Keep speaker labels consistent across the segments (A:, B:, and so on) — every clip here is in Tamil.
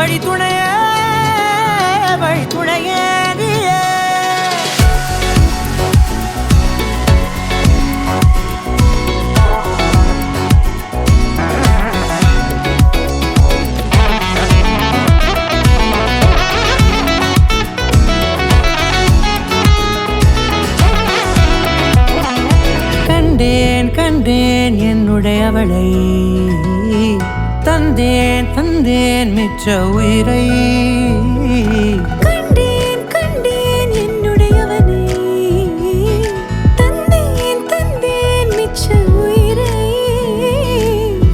A: வழி துணையே வழி துணையே நீயே. கண்டேன் கண்டேன் என்னுடையவளை, தந்தேன் தந்தேன் மிச்ச உயிரை.
B: கண்டேன் கண்டேன் என்னுடையவனை, தந்தேன் தந்தேன் மிச்ச உயிரை.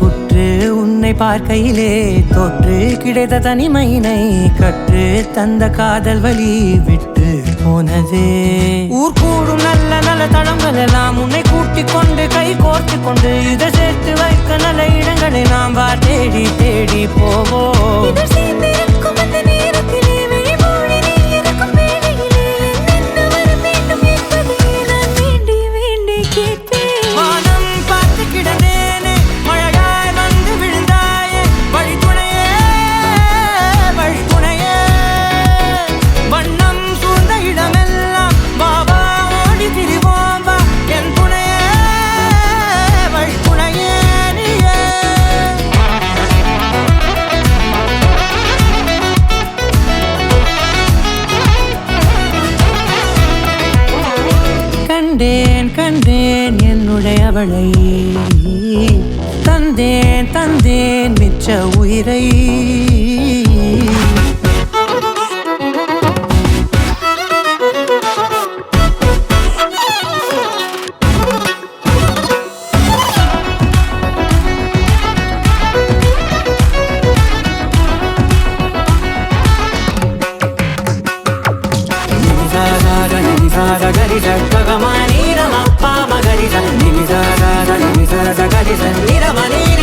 A: உற்று உன்னை பார்க்கையிலே தோற்று கிடைத்த தனிமையினை கற்று தந்த காதல் வழி விட்டு போனதே. ஊர் கூடும் நல்ல நல்ல தளங்கள் எல்லாம் உன்னை கூட்டிக் கொண்டு கை கோர்த்து கொண்டு இதை சேர்த்து வைக்க நல்ல இடங்களை நாம் வா தேடி தேடி போவோம்.
B: இதழ் சேர்ந்திருக்கும் அந்த நேரத்திலே விழிமூடி நீ இருக்கும் வேளையிலே என்ன வர வேண்டும் என்பதை நான் வேண்டி வேண்டி கேட்பேன்.
A: வானம் பார்த்து கிடந்தேனே மழையாய் வந்து விழுந்தாயே வழி துணையே வழி துணையே. வண்ணம் சூழ்ந்த இடமெல்லாம் பாபா ஓடி திரிவோம் வா என் துணையே வழி துணையே நீயே. கண்டேன் கண்டேன் என்னுடையவளை, தந்தேன் தந்தேன் மிச்ச உயிரை. Ni